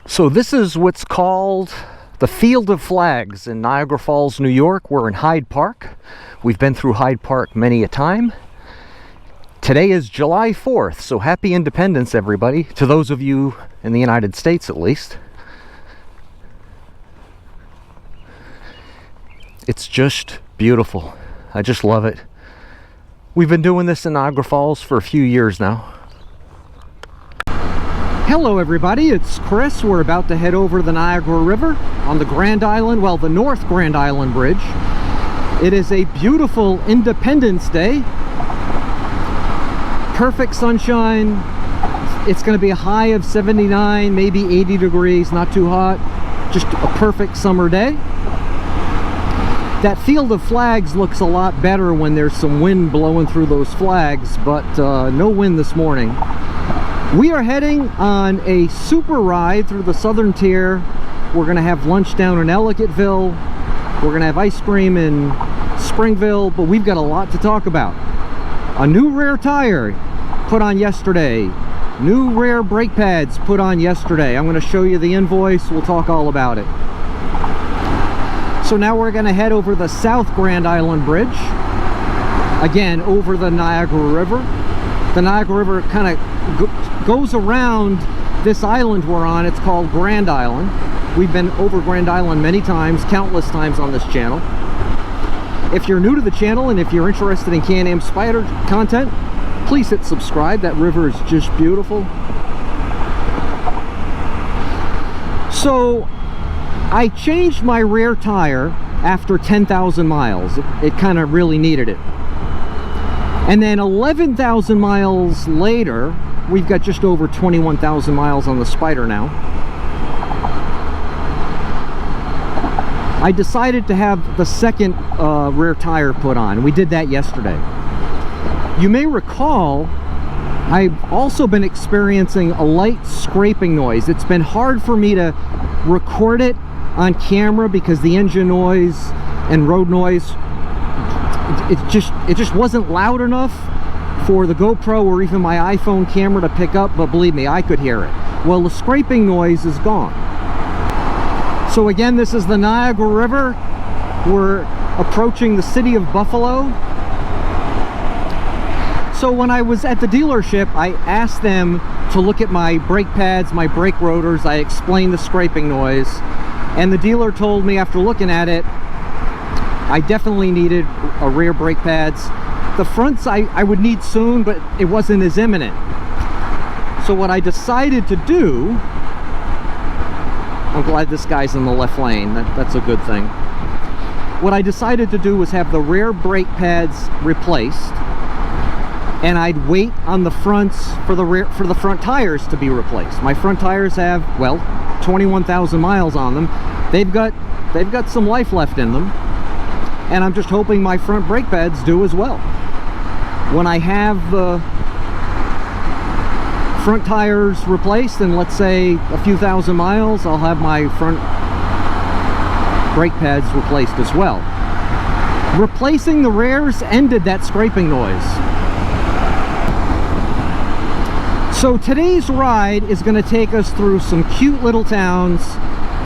So this is what's called the Field of Flags in Niagara Falls, New York. We're in Hyde Park. We've been through Hyde Park many a time. Today is July 4th, so happy Independence, everybody, to those of you in the United States at least. It's just beautiful. I just love it. We've been doing this in Niagara Falls for a few years now. Hello everybody, it's Chris. We're about to head over the Niagara River on the Grand Island, well, the North Grand Island Bridge. It is a beautiful Independence Day. Perfect sunshine. It's going to be a high of 79, maybe 80 degrees, not too hot. Just a perfect summer day. That Field of Flags looks a lot better when there's some wind blowing through those flags, but no wind this morning. We are heading on a super ride through the southern tier. We're going to have lunch down in Ellicottville. We're going to have ice cream in Springville, but we've got a lot to talk about. A new rear tire put on yesterday. New rear brake pads put on yesterday. I'm going to show you the invoice. We'll talk all about it. So now we're going to head over the South Grand Island Bridge. Again, over the Niagara River. The Niagara River kind of goes around this island we're on. It's called Grand Island. We've been over Grand Island many times, countless times on this channel. If you're new to the channel and if you're interested in Can Am Spyder content, please hit subscribe. That river is just beautiful. So I changed my rear tire after 10,000 miles. It kind of really needed it. And then 11,000 miles later, we've got just over 21,000 miles on the Spyder now. I decided to have the second rear tire put on. We did that yesterday. You may recall, I've also been experiencing a light scraping noise. It's been hard for me to record it on camera because the engine noise and road noise, it just wasn't loud enough for the GoPro or even my iPhone camera to pick up, but believe me, I could hear it. Well, the scraping noise is gone. So again, this is the Niagara River. We're approaching the city of Buffalo. So when I was at the dealership, I asked them to look at my brake pads, my brake rotors. I explained the scraping noise, and the dealer told me after looking at it, I definitely needed a rear brake pads. The fronts I would need soon, but it wasn't as imminent. So what I decided to do, I'm glad this guy's in the left lane, that's a good thing. What I decided to do was have the rear brake pads replaced, and I'd wait on the fronts for the front tires to be replaced. My front tires have, well, 21,000 miles on them. They've got some life left in them, and I'm just hoping my front brake pads do as well. When I have the front tires replaced in, let's say, a few thousand miles, I'll have my front brake pads replaced as well. Replacing the rears ended that scraping noise. So today's ride is going to take us through some cute little towns.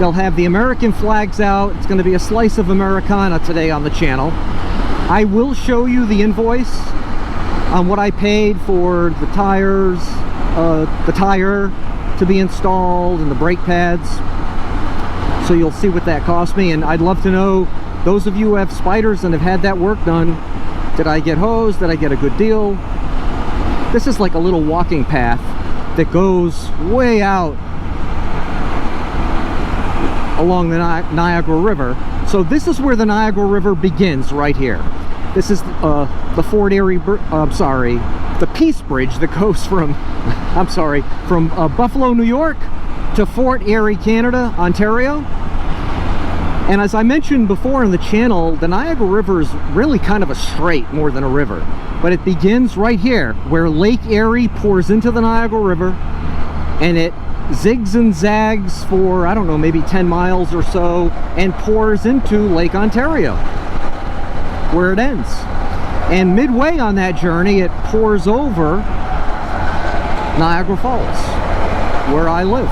They'll have the American flags out. It's going to be a slice of Americana today on the channel. I will show you the invoice on what I paid for the tires, the tire to be installed and the brake pads. So you'll see what that cost me, and I'd love to know, those of you who have Spyders and have had that work done, did I get hosed? Did I get a good deal? This is like a little walking path that goes way out along the Niagara River. So this is where the Niagara River begins, right here. This is the Fort Erie, the Peace Bridge that goes from, from Buffalo, New York to Fort Erie, Canada, Ontario. And as I mentioned before in the channel, the Niagara River is really kind of a strait more than a river. But it begins right here, where Lake Erie pours into the Niagara River, and it zigs and zags for, I don't know, maybe 10 miles or so, and pours into Lake Ontario, where it ends. And midway on that journey, it pours over Niagara Falls, where I live.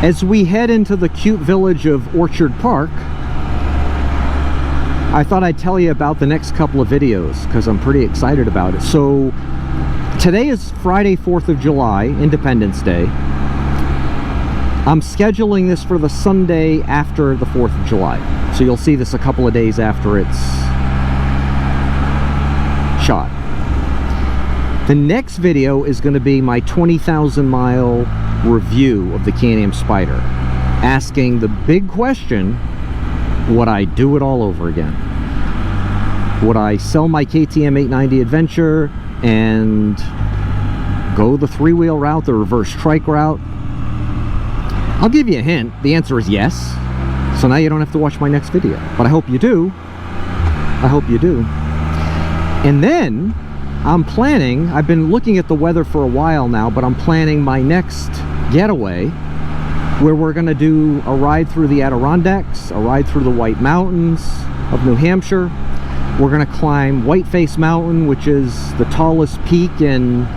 As we head into the cute village of Orchard Park, I thought I'd tell you about the next couple of videos because I'm pretty excited about it. So today is Friday, 4th of July, Independence Day. I'm scheduling this for the Sunday after the 4th of July. So you'll see this a couple of days after it's shot. The next video is going to be my 20,000 mile review of the Can Am Spyder, asking the big question: would I do it all over again? Would I sell my KTM 890 Adventure and go the three-wheel route, the reverse trike route? I'll give you a hint. The answer is yes. So now you don't have to watch my next video. But I hope you do. I hope you do. And then I'm planning, I've been looking at the weather for a while now, but I'm planning my next getaway where we're going to do a ride through the Adirondacks, a ride through the White Mountains of New Hampshire. We're going to climb Whiteface Mountain, which is the tallest peak in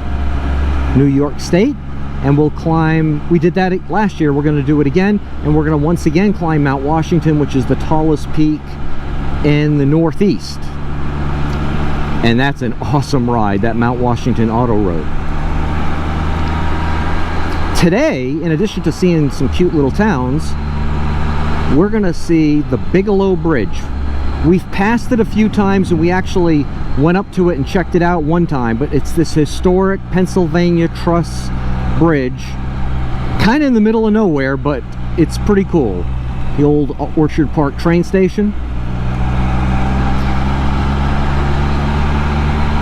New York State. And we'll climb, we did that last year, we're going to do it again. And we're going to once again climb Mount Washington, which is the tallest peak in the Northeast. And that's an awesome ride, that Mount Washington Auto Road. Today, in addition to seeing some cute little towns, we're going to see the Bigalow Bridge. We've passed it a few times, and we actually went up to it and checked it out one time, but it's this historic Pennsylvania truss bridge, kind of in the middle of nowhere, but it's pretty cool. The old Orchard Park train station.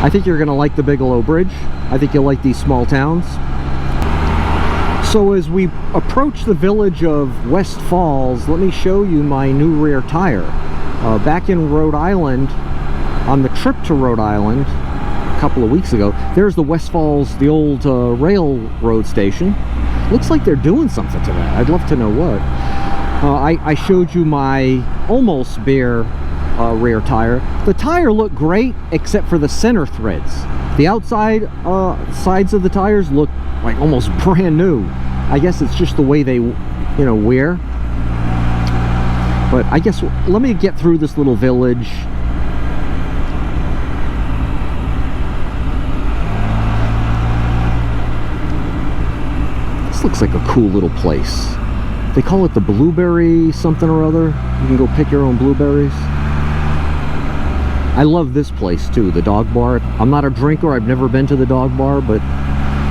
I think you're going to like the Bigalow Bridge. I think you'll like these small towns. So as we approach the village of West Falls, let me show you my new rear tire. Back in Rhode Island, on the trip to Rhode Island a couple of weeks ago, there's the West Falls, the old railroad station. Looks like they're doing something to that. I'd love to know what. I showed you my almost bare rear tire. The tire looked great except for the center threads. The outside sides of the tires look like almost brand new. I guess it's just the way they, wear. But I guess, let me get through this little village. This looks like a cool little place. They call it the Blueberry something or other. You can go pick your own blueberries. I love this place too, the dog bar. I'm not a drinker, I've never been to the dog bar, but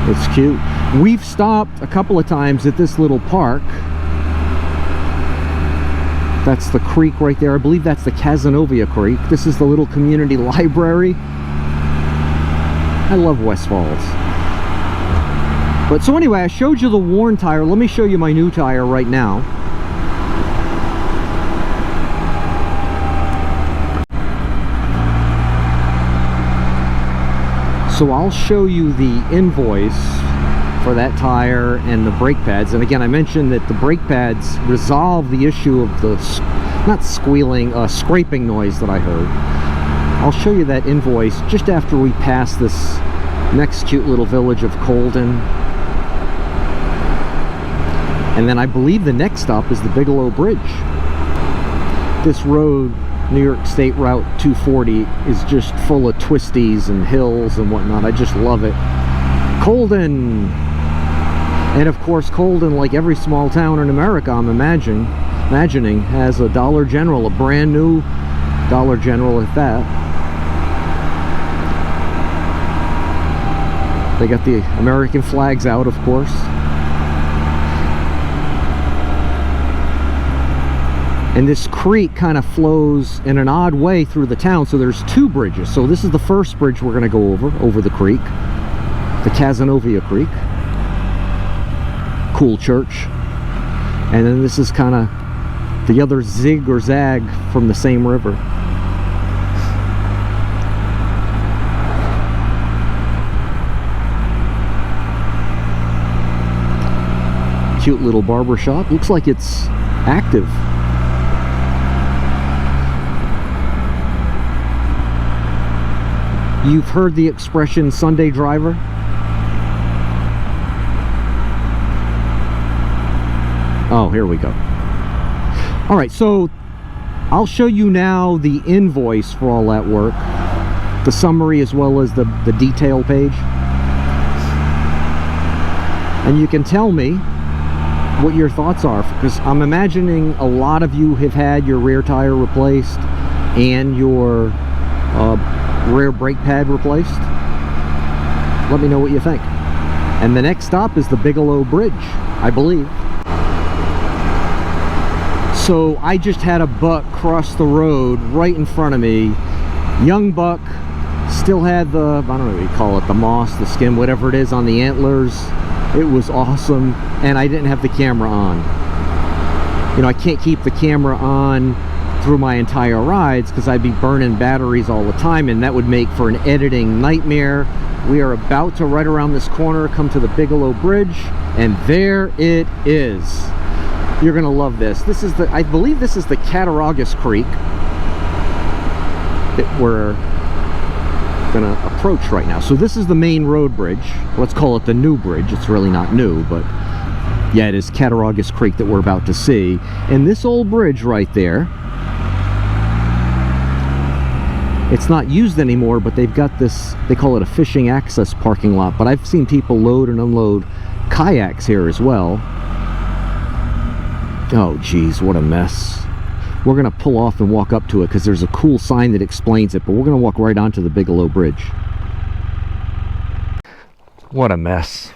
it's cute. We've stopped a couple of times at this little park. That's the creek right there. I believe that's the Cazenovia Creek. This is the little community library. I love West Falls. But so anyway, I showed you the worn tire. Let me show you my new tire right now. So I'll show you the invoice for that tire and the brake pads. And again, I mentioned that the brake pads resolve the issue of the scraping noise that I heard. I'll show you that invoice just after we pass this next cute little village of Colden. And then I believe the next stop is the Bigalow Bridge. This road, New York State Route 240, is just full of twisties and hills and whatnot. I just love it. Colden! And of course, Colden, like every small town in America, I'm imagining, has a Dollar General, a brand new Dollar General at that. They got the American flags out, of course. And this creek kind of flows in an odd way through the town, so there's two bridges. So this is the first bridge we're going to go over the creek, the Cazenovia Creek. Cool church. And then this is kind of the other zig or zag from the same river. Cute little barber shop. Looks like it's active. You've heard the expression Sunday driver? Oh, here we go. All right, so I'll show you now the invoice for all that work, the summary as well as the detail page. And you can tell me what your thoughts are, because I'm imagining a lot of you have had your rear tire replaced and your rear brake pad replaced. Let me know what you think. And the next stop is the Bigalow Bridge, I believe. So I just had a buck cross the road right in front of me. Young buck, still had the, I don't know what you call it, the moss, the skin, whatever it is on the antlers. It was awesome, and I didn't have the camera on. You know, I can't keep the camera on through my entire rides because I'd be burning batteries all the time, and that would make for an editing nightmare. We are about to, right around this corner, come to the Bigalow Bridge, and there it is. You're gonna love this. This is the, I believe this is the Cattaraugus Creek that we're gonna approach right now. So this is the main road bridge. Let's call it the new bridge. It's really not new, but yeah, it is Cattaraugus Creek that we're about to see. And this old bridge right there, it's not used anymore, but they've got this, they call it a fishing access parking lot, but I've seen people load and unload kayaks here as well. Oh geez, what a mess. We're gonna pull off and walk up to it because there's a cool sign that explains it, but we're gonna walk right onto the Bigalow Bridge. What a mess.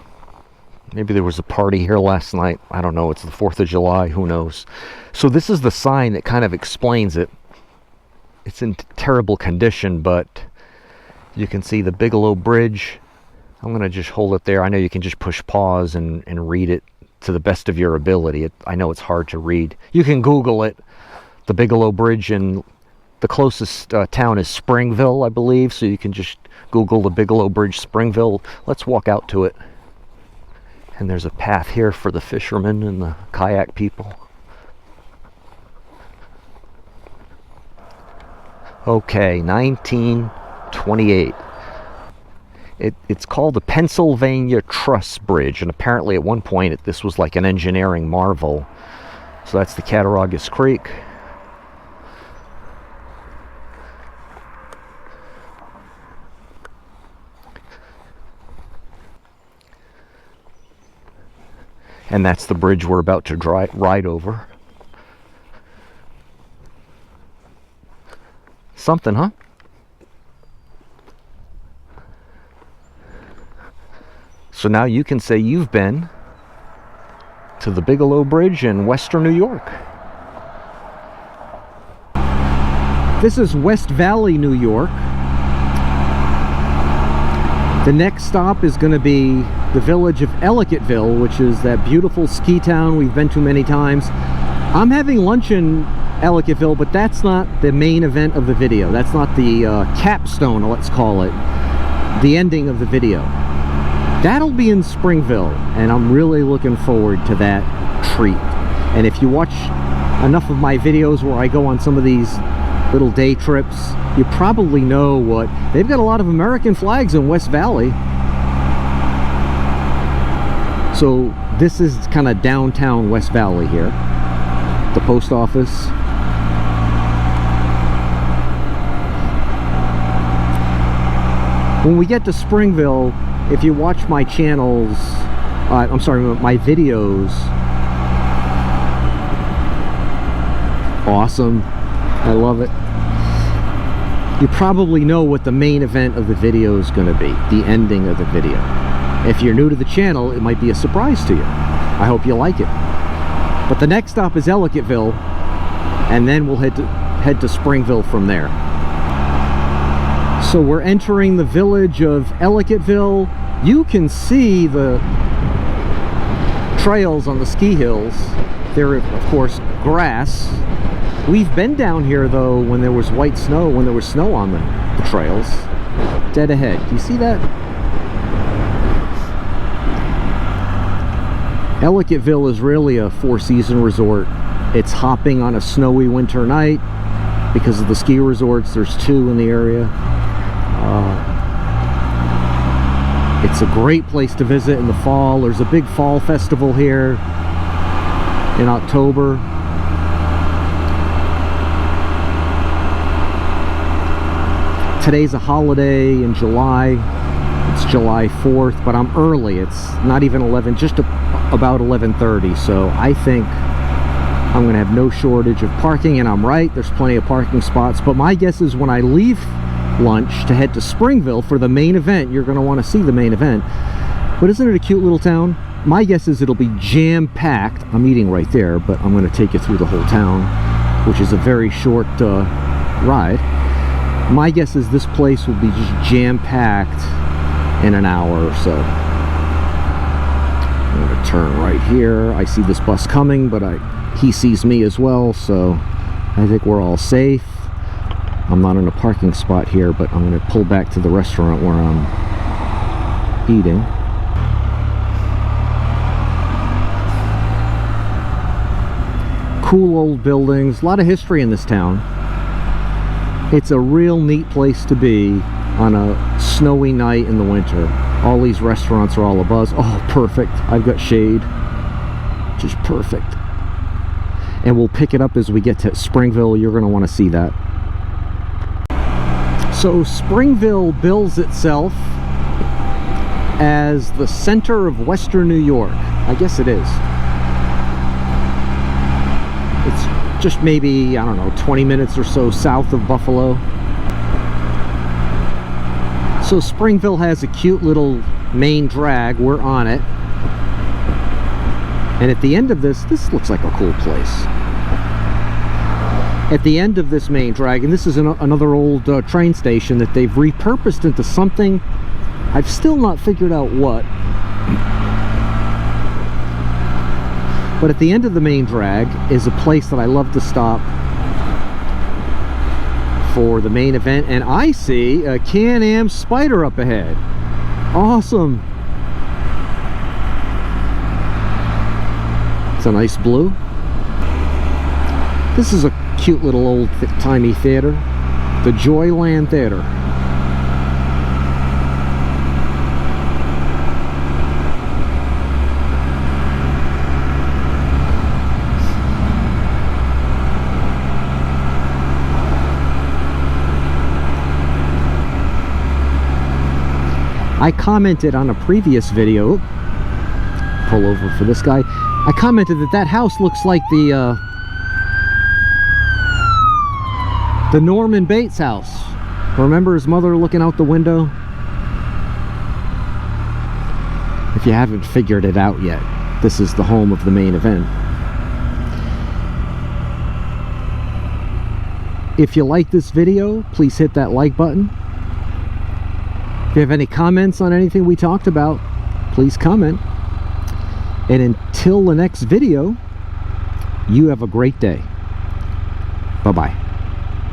Maybe there was a party here last night. I don't know, it's the 4th of July, who knows. So this is the sign that kind of explains it. It's in terrible condition, but you can see the Bigalow Bridge. I'm gonna just hold it there. I know you can just push pause and read it to the best of your ability. I know it's hard to read. You can Google it, the Bigalow Bridge, and the closest town is Springville, I believe, so you can just Google the Bigalow Bridge, Springville. Let's walk out to it. And there's a path here for the fishermen and the kayak people. Okay, 1928. It's called the Pennsylvania Truss Bridge, and apparently at one point this was like an engineering marvel. So that's the Cattaraugus Creek. And that's the bridge we're about to ride over. Something, huh? So now you can say you've been to the Bigalow Bridge in Western New York. This is West Valley, New York. The next stop is going to be the village of Ellicottville, which is that beautiful ski town we've been to many times. I'm having lunch in Ellicottville, but that's not the main event of the video. That's not the capstone, let's call it, the ending of the video. That'll be in Springville, and I'm really looking forward to that treat. And if you watch enough of my videos where I go on some of these little day trips, you probably know what they've got. A lot of American flags in West Valley. So this is kind of downtown West Valley here. The post office. When we get to Springville, if you watch my channels, I'm sorry, my videos, awesome, I love it. You probably know what the main event of the video is going to be, the ending of the video. If you're new to the channel, it might be a surprise to you. I hope you like it. But the next stop is Ellicottville, and then we'll head to Springville from there. So we're entering the village of Ellicottville. You can see the trails on the ski hills. They're, of course, grass. We've been down here, though, when there was white snow, when there was snow on the trails. Dead ahead. Do you see that? Ellicottville is really a four-season resort. It's hopping on a snowy winter night because of the ski resorts. There's two in the area. It's a great place to visit in the fall. There's a big fall festival here. in October. Today's a holiday in July. It's July 4th, but I'm early. It's not even 11, just about 11:30. So I think I'm going to have no shortage of parking, and I'm right. There's plenty of parking spots. But my guess is when I leave lunch to head to Springville for the main event, you're going to want to see the main event. But isn't it a cute little town? My guess is it'll be jam-packed. I'm eating right there, but I'm going to take you through the whole town, which is a very short ride. My guess is this place will be just jam-packed in an hour or so. I'm going to turn right here. I see this bus coming, but he sees me as well, so I think we're all safe. I'm not in a parking spot here, but I'm going to pull back to the restaurant where I'm eating. Cool old buildings, a lot of history in this town. It's a real neat place to be on a snowy night in the winter. All these restaurants are all abuzz. Oh, perfect. I've got shade. Just perfect. And we'll pick it up as we get to Springville. You're going to want to see that. So Springville bills itself as the center of Western New York. I guess it is. It's just maybe, I don't know, 20 minutes or so south of Buffalo. So Springville has a cute little main drag. We're on it. And at the end of this looks like a cool place. At the end of this main drag, and this is another old train station that they've repurposed into something I've still not figured out what. But at the end of the main drag is a place that I love to stop for the main event, and I see a Can Am Spyder up ahead. Awesome. It's a nice blue. This is a cute little old-timey theater, the Joyland Theater. I commented on a previous video, pull over for this guy, I commented that house looks like the Norman Bates house. Remember his mother looking out the window? If you haven't figured it out yet, this is the home of the main event. If you like this video, please hit that like button. If you have any comments on anything we talked about, please comment. And until the next video, you have a great day. Bye-bye.